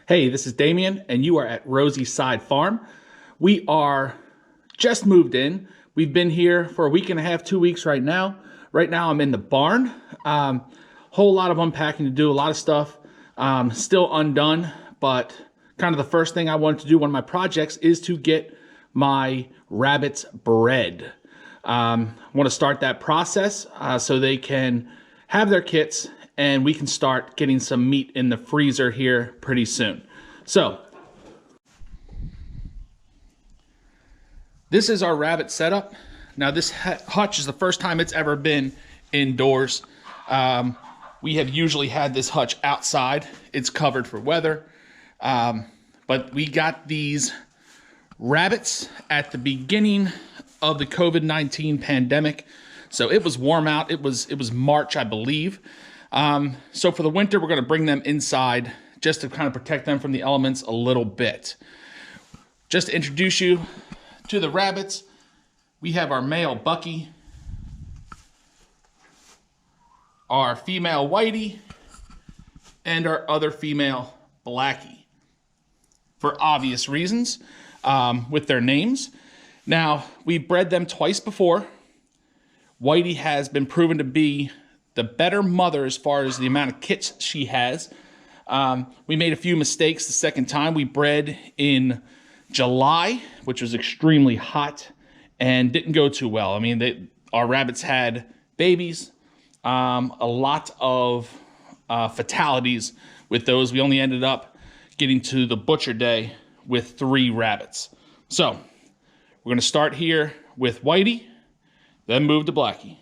Hey, this is Damien, and you are at Rosie's Side Farm. We are just moved in. We've been here for a week and a half, 2 weeks right now. Right now, I'm in the barn. Whole lot of unpacking to do, a lot of stuff still undone, but kind of the first thing I wanted to do, one of my projects, is to get my rabbits bred. I want to start that process so they can have their kits and we can start getting some meat in the freezer here pretty soon. So, this is our rabbit setup. Now this hutch is the first time it's ever been indoors. We have usually had this hutch outside. It's covered for weather. But we got these rabbits at the beginning of the COVID-19 pandemic. So it was warm out. It was March, I believe. So for the winter, we're going to bring them inside just to kind of protect them from the elements a little bit. Just to introduce you to the rabbits, we have our male Bucky, our female Whitey, and our other female Blackie, for obvious reasons with their names. Now, we bred them twice before. Whitey has been proven to be the better mother as far as the amount of kits she has. We made a few mistakes the second time. We bred in July, which was extremely hot and didn't go too well. I mean, our rabbits had babies, a lot of fatalities with those. We only ended up getting to the butcher day with 3 rabbits. So we're going to start here with Whitey, then move to Blackie.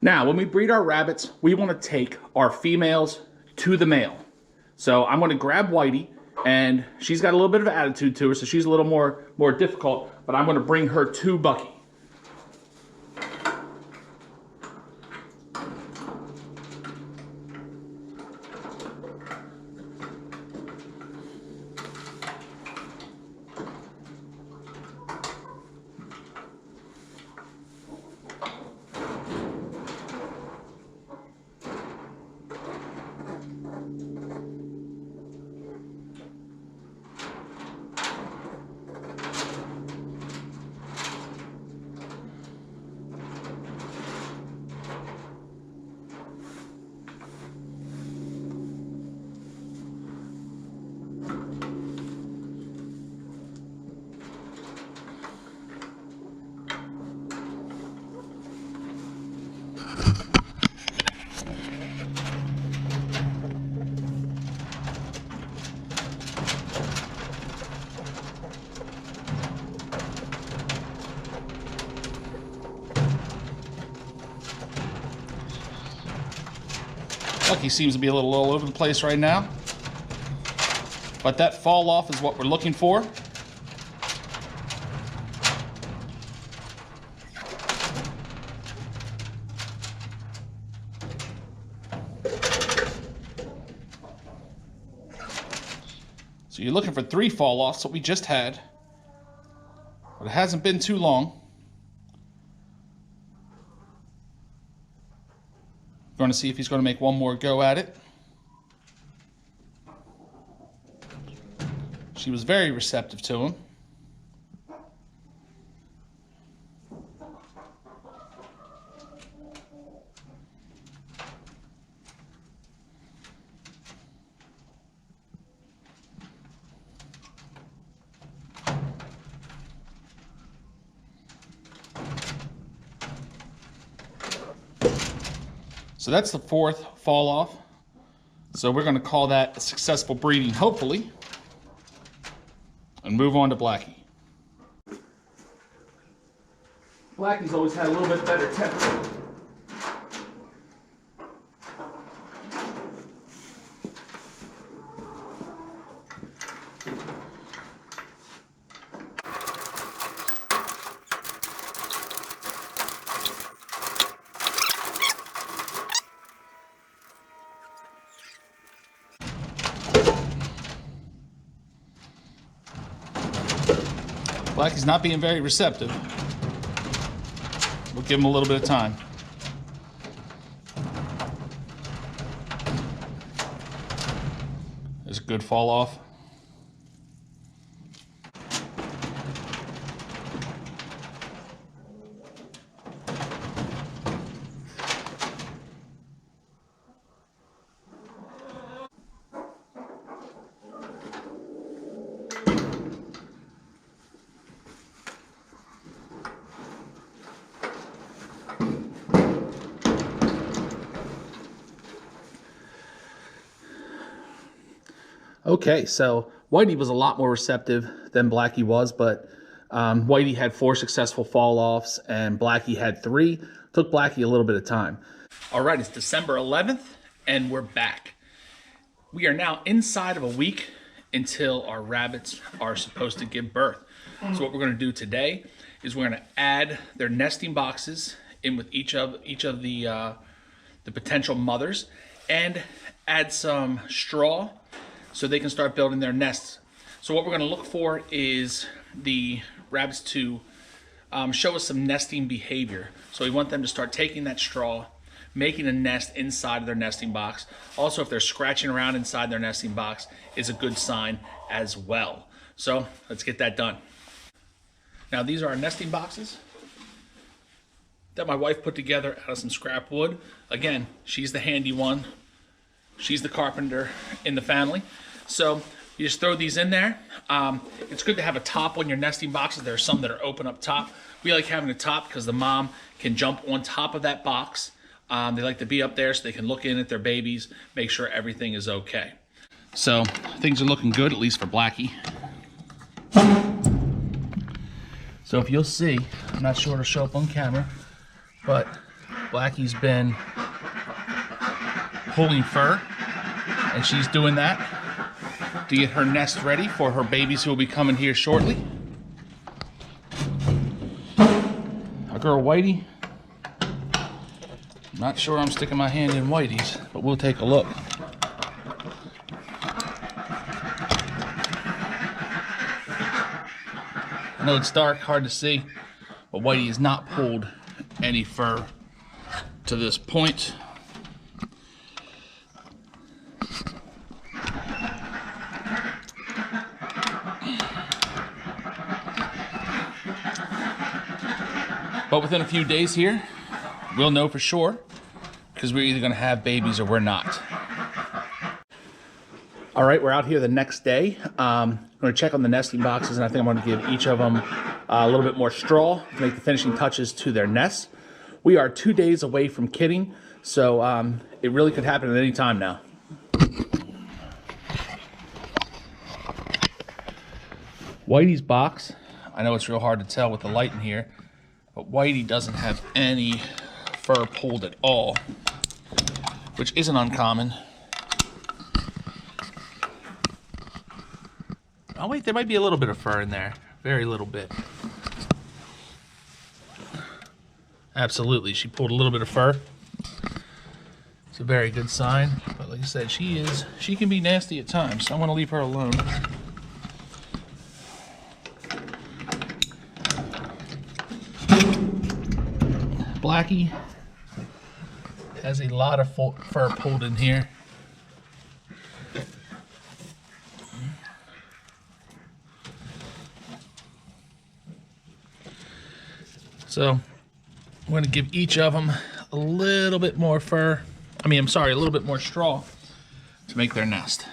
Now, when we breed our rabbits, we want to take our females to the male. So I'm going to grab Whitey, and she's got a little bit of attitude to her, so she's a little more difficult, but I'm going to bring her to Bucky. Bucky seems to be a little all over the place right now, but that fall off is what we're looking for. So you're looking for 3 fall offs, what we just had, but it hasn't been too long. Going to see if he's going to make one more go at it. She was very receptive to him. So that's the 4th fall off. So we're going to call that a successful breeding, hopefully, and move on to Blackie. Blackie's always had a little bit better temper. Blackie's not being very receptive. We'll give him a little bit of time. There's a good fall off. Okay, so Whitey was a lot more receptive than Blackie was, but Whitey had 4 successful fall-offs and Blackie had 3. Took Blackie a little bit of time. All right, it's December 11th and we're back. We are now inside of a week until our rabbits are supposed to give birth. So what we're going to do today is we're going to add their nesting boxes in with each of the potential mothers and add some straw so they can start building their nests. So what we're going to look for is the rabbits to show us some nesting behavior. So we want them to start taking that straw, making a nest inside of their nesting box. Also, if they're scratching around inside their nesting box, is a good sign as well. So let's get that done. Now these are our nesting boxes that my wife put together out of some scrap wood. Again, she's the handy one. She's the carpenter in the family. So you just throw these in there. It's good to have a top on your nesting boxes. There are some that are open up top. We like having a top because the mom can jump on top of that box. They like to be up there so they can look in at their babies, make sure everything is okay. So things are looking good, at least for Blackie. So if you'll see, I'm not sure it'll show up on camera, but Blackie's been pulling fur, and she's doing that to get her nest ready for her babies who will be coming here shortly. Our girl Whitey, I'm not sure I'm sticking my hand in Whitey's, but we'll take a look. I know it's dark, hard to see, but Whitey has not pulled any fur to this point. But within a few days here, we'll know for sure, because we're either going to have babies or we're not. All right, we're out here the next day. I'm going to check on the nesting boxes, and I think I'm going to give each of them a little bit more straw to make the finishing touches to their nests. We are 2 days away from kidding, so it really could happen at any time now. Whitey's box, I know it's real hard to tell with the light in here, but Whitey doesn't have any fur pulled at all, which isn't uncommon. Oh wait, there might be a little bit of fur in there. Very little bit. Absolutely, she pulled a little bit of fur. It's a very good sign, but like I said, she can be nasty at times, so I want to leave her alone. Blackie has a lot of fur pulled in here. So I'm going to give each of them a little bit more fur. A little bit more straw to make their nest.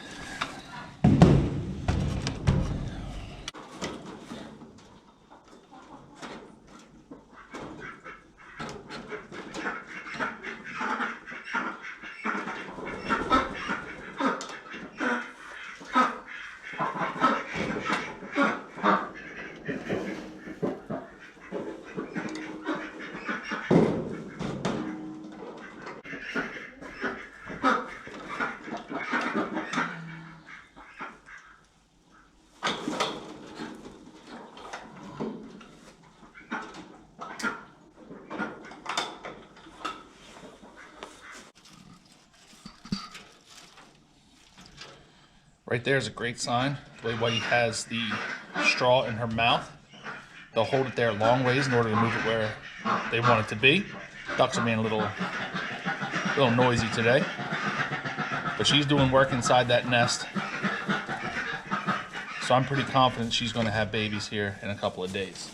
Right there is a great sign. The way Whitey has the straw in her mouth, they'll hold it there a long ways in order to move it where they want it to be. Ducks are being a little noisy today, but she's doing work inside that nest. So I'm pretty confident she's going to have babies here in a couple of days.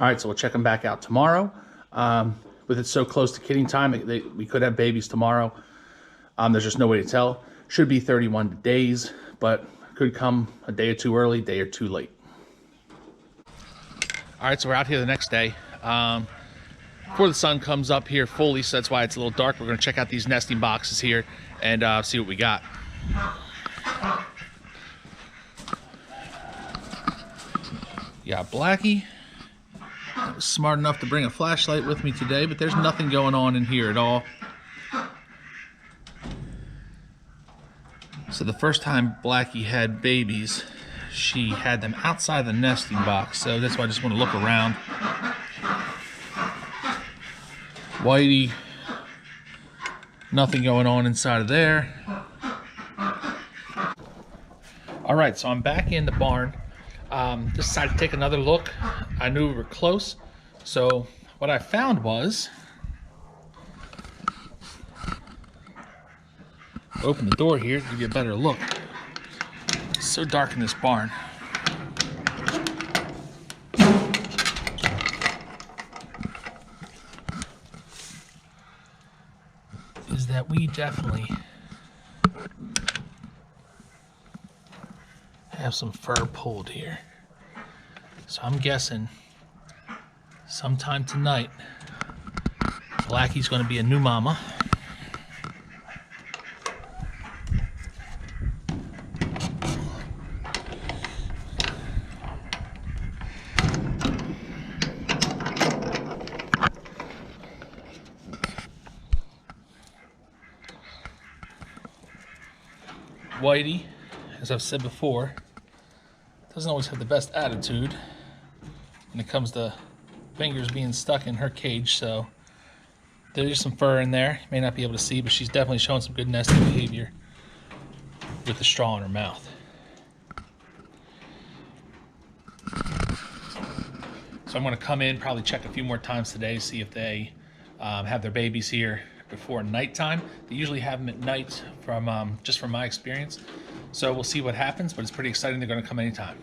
All right, so we'll check them back out tomorrow. With it so close to kidding time, we could have babies tomorrow. There's just no way to tell. Should be 31 days, but Could come a day or two early, day or two late. All right, so we're out here the next day. Before the sun comes up here fully, so that's why it's a little dark. We're gonna check out these nesting boxes here and see what we got. Yeah, Blackie. I was smart enough to bring a flashlight with me today, but there's nothing going on in here at all. So the first time Blackie had babies, she had them outside the nesting box, so that's why I just want to look around. Whitey, nothing going on inside of there. All right, so I'm back in the barn. Decided to take another look. I knew we were close, so what I found was, open the door here to give you a better look. It's so dark in this barn. Is that we definitely have some fur pulled here. So I'm guessing sometime tonight, Blackie's going to be a new mama. Whitey, as I've said before, doesn't always have the best attitude when it comes to fingers being stuck in her cage, so there's some fur in there. You may not be able to see, but she's definitely showing some good nesting behavior with the straw in her mouth. So I'm going to come in, probably check a few more times today, see if they have their babies here before nighttime. They usually have them at night, from just from my experience. So we'll see what happens, but it's pretty exciting. They're going to come anytime.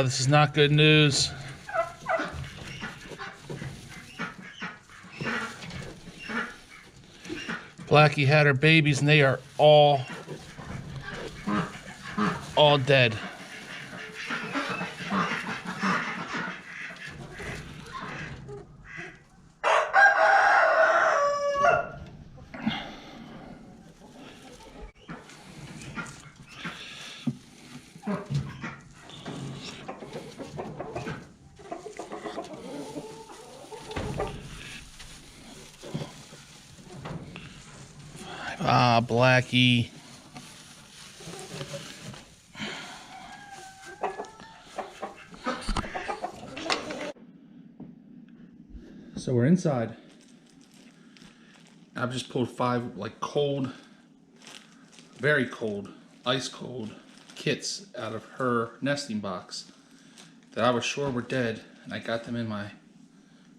This is not good news. Blackie had her babies and they are all dead. Blackie. So we're inside. I've just pulled 5 like cold, very cold, ice cold kits out of her nesting box that I was sure were dead, and I got them in my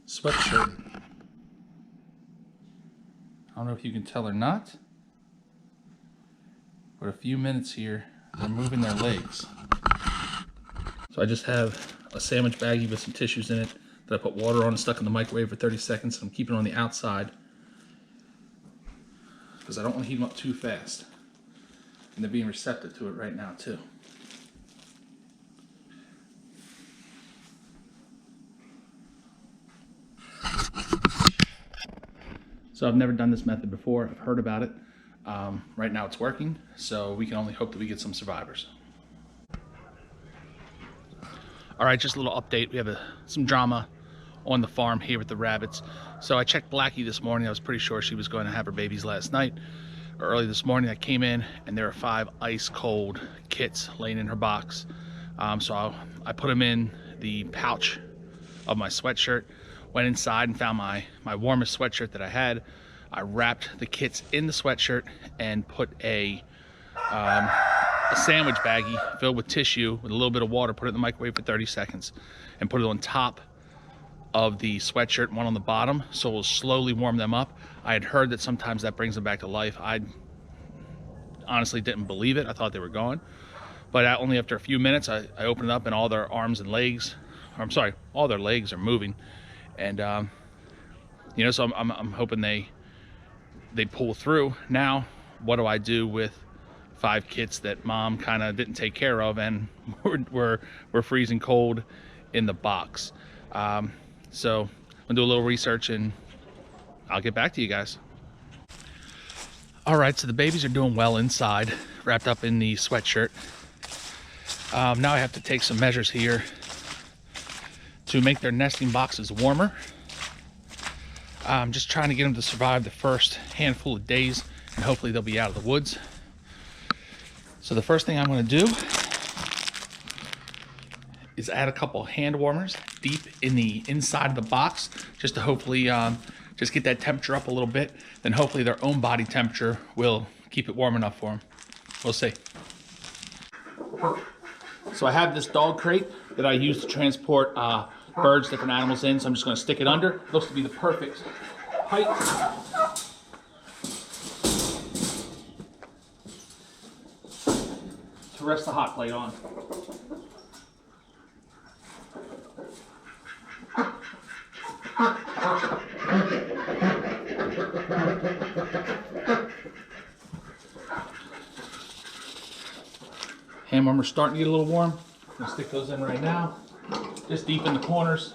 sweatshirt. I don't know if you can tell or not, but a few minutes here, they're moving their legs. So I just have a sandwich baggie with some tissues in it that I put water on and stuck in the microwave for 30 seconds. I'm keeping it on the outside because I don't want to heat them up too fast. And they're being receptive to it right now too. So I've never done this method before. I've heard about it. Right now it's working, so we can only hope that we get some survivors. All right, just a little update. We have some drama on the farm here with the rabbits. So I checked Blackie this morning. I was pretty sure she was going to have her babies last night. Early this morning I came in and there are 5 ice cold kits laying in her box. So I put them in the pouch of my sweatshirt, went inside and found my warmest sweatshirt that I had. I wrapped the kits in the sweatshirt and put a sandwich baggie filled with tissue with a little bit of water, put it in the microwave for 30 seconds and put it on top of the sweatshirt, one on the bottom, so we'll slowly warm them up. I had heard that sometimes that brings them back to life. I honestly didn't believe it. I thought they were gone. but only after a few minutes, I open it up and all their arms and legs, or I'm sorry, all their legs are moving. And, you know, so I'm hoping they pull through. Now, what do I do with 5 kits that mom kind of didn't take care of, and we're freezing cold in the box? So I'm gonna do a little research and I'll get back to you guys. All right, so the babies are doing well inside, wrapped up in the sweatshirt. Now I have to take some measures here to make their nesting boxes warmer. I'm just trying to get them to survive the first handful of days, and hopefully they'll be out of the woods. So the first thing I'm going to do is add a couple hand warmers deep in the inside of the box, just to hopefully just get that temperature up a little bit. Then hopefully their own body temperature will keep it warm enough for them. We'll see. So I have this dog crate that I use to transport birds, different animals in, so I'm just going to stick it under. Looks to be the perfect height. To rest the hot plate on. Hand warmer's starting to get a little warm. I'm going to stick those in right now, just deep in the corners.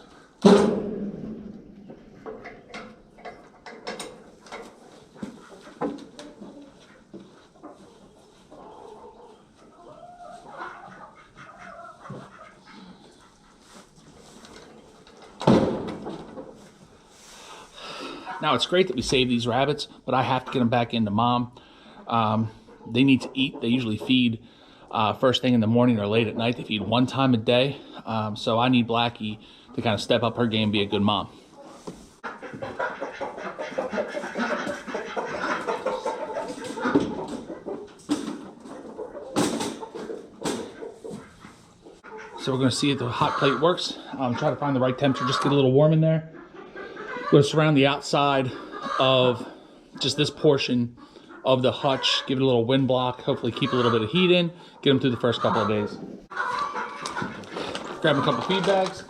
Now, it's great that we save these rabbits, but I have to get them back into mom. They need to eat. They usually feed first thing in the morning or late at night. They feed 1 time a day. So I need Blackie to kind of step up her game and be a good mom. So we're going to see if the hot plate works. Try to find the right temperature, just get a little warm in there. Going to surround the outside of just this portion of the hutch, give it a little wind block, hopefully keep a little bit of heat in, get them through the first couple of days. Grab a couple feed bags.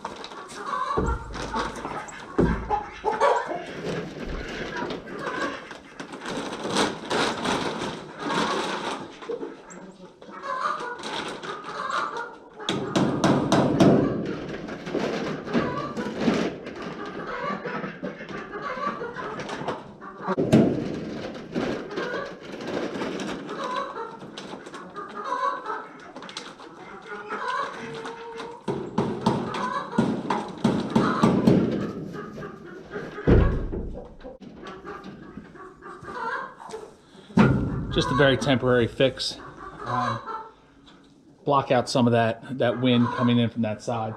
Just a very temporary fix. Block out some of that wind coming in from that side.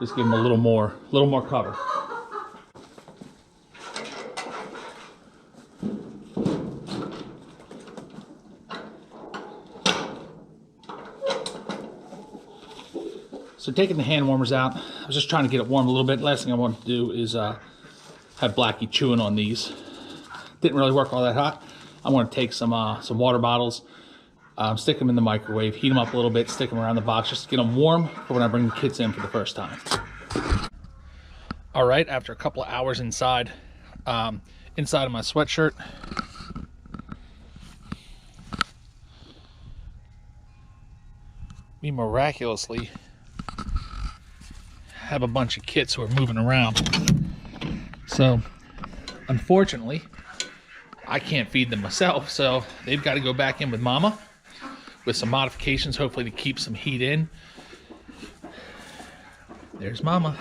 Just give them a little more cover. So taking the hand warmers out, I was just trying to get it warm a little bit. Last thing I wanted to do is have Blackie chewing on these. Didn't really work all that hot. I'm going to take some water bottles, stick them in the microwave, heat them up a little bit, stick them around the box just to get them warm for when I bring the kids in for the first time. All right, after a couple of hours inside of my sweatshirt, we miraculously have a bunch of kits who are moving around. So, unfortunately, I can't feed them myself, so they've got to go back in with mama with some modifications, hopefully to keep some heat in. There's mama.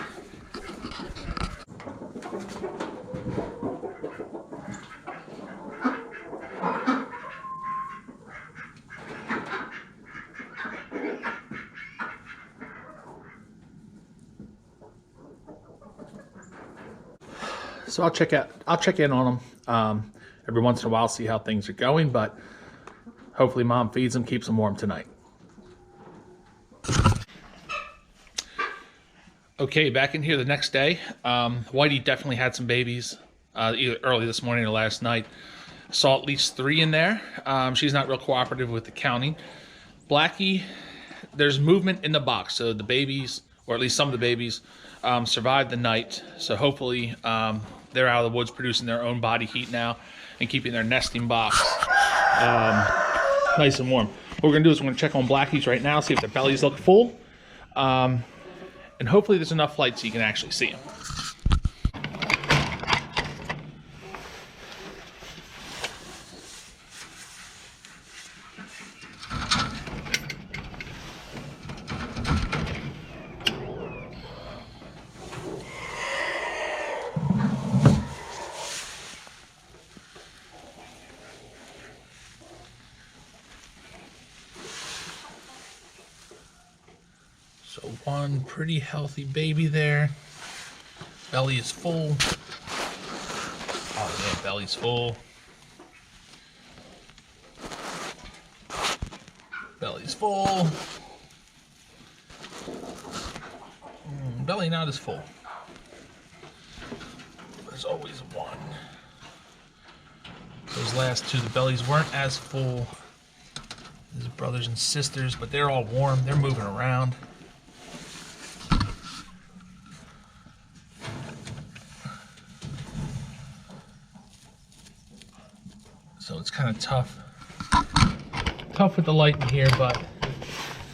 So I'll check in on them every once in a while, see how things are going, but hopefully mom feeds them, keeps them warm tonight. Okay, back in here the next day. Whitey definitely had some babies either early this morning or last night. Saw at least 3 in there. She's not real cooperative with the counting. Blackie there's movement in the box. So the babies, or at least some of the babies, survived the night. So hopefully they're out of the woods producing their own body heat now and keeping their nesting box nice and warm. What we're gonna do is we're gonna check on Blackies right now, see if their bellies look full. And hopefully there's enough light so you can actually see them. So one pretty healthy baby there. Belly is full. Oh yeah, belly's full. Belly's full. Belly not as full. There's always one. Those last two, the bellies weren't as full as brothers and sisters, but they're all warm. They're moving around. So it's kind of tough with the light in here, but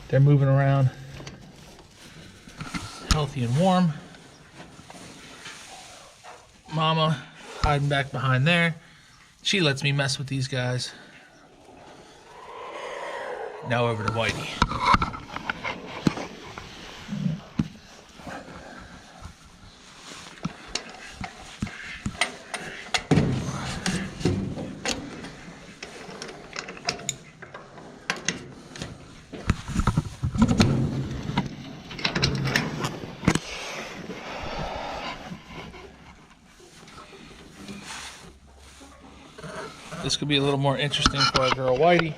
they're moving around, healthy and warm. Mama hiding back behind there. She lets me mess with these guys. Now over to Whitey. This could be a little more interesting for our girl Whitey.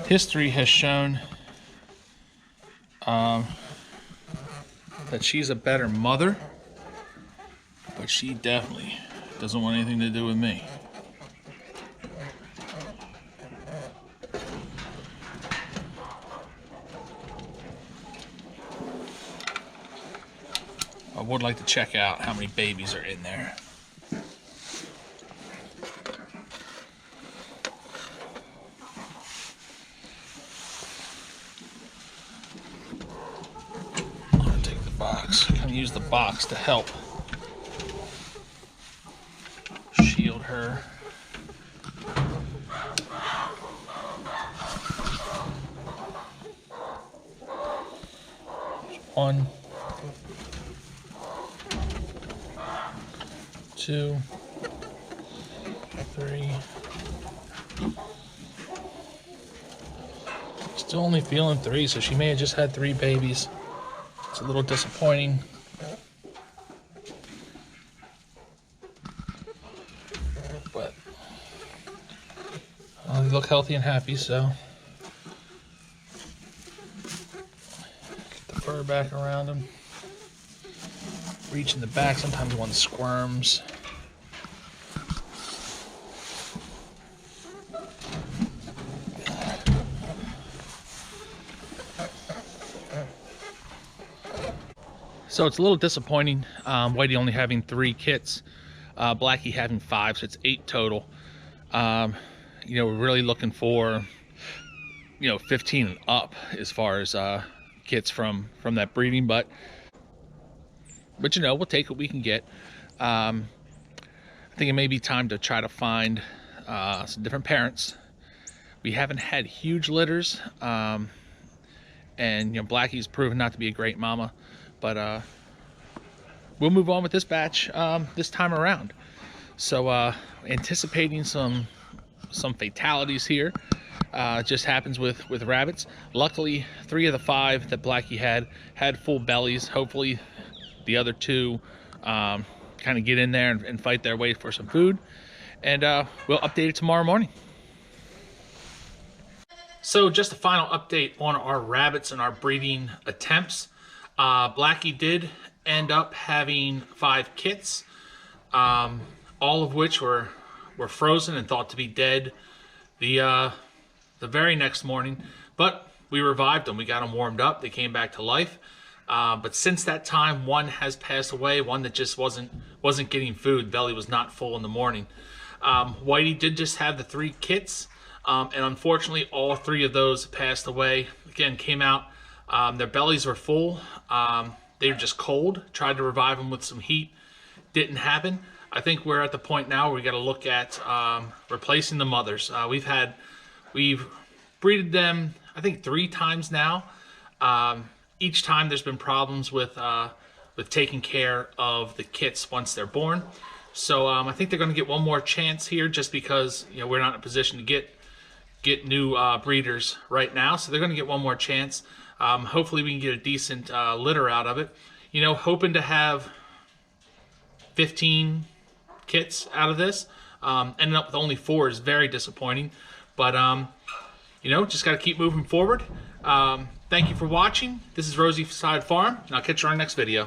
History has shown that she's a better mother, but she definitely doesn't want anything to do with me. I would like to check out how many babies are in there. I'm gonna take the box. I'm gonna use the box to help shield her. One. 2, 3. Still only feeling 3, so she may have just had 3 babies. It's a little disappointing. But they look healthy and happy, so get the fur back around them. Reach in the back, sometimes one squirms. So it's a little disappointing. Whitey only having 3 kits, Blackie having 5, so it's 8 total. We're really looking for, 15 and up as far as kits from that breeding, but we'll take what we can get. I think it may be time to try to find some different parents. We haven't had huge litters, and Blackie's proven not to be a great mama. But we'll move on with this batch this time around. So anticipating some fatalities here. Just happens with rabbits. Luckily, 3 of the 5 that Blackie had full bellies. Hopefully the other 2 kind of get in there and fight their way for some food. And we'll update it tomorrow morning. So just a final update on our rabbits and our breeding attempts. Blackie did end up having 5 kits, all of which were frozen and thought to be dead. The the very next morning, but we revived them. We got them warmed up. They came back to life. But since that time, one has passed away, one that just wasn't getting food. Belly was not full in the morning. Whitey did just have the 3 kits, and unfortunately all 3 of those passed away. Again, came out, their bellies were full. They were just cold. Tried to revive them with some heat. Didn't happen. I think we're at the point now where we got to look at replacing the mothers. We've breeded them, I think, 3 times now. Each time there's been problems with taking care of the kits once they're born. So I think they're going to get one more chance here, just because we're not in a position to get new breeders right now. So they're going to get one more chance. Hopefully we can get a decent litter out of it. Hoping to have 15 kits out of this. Ending up with only 4 is very disappointing. But just got to keep moving forward. Thank you for watching. This is Rosie Side Farm, and I'll catch you on our next video.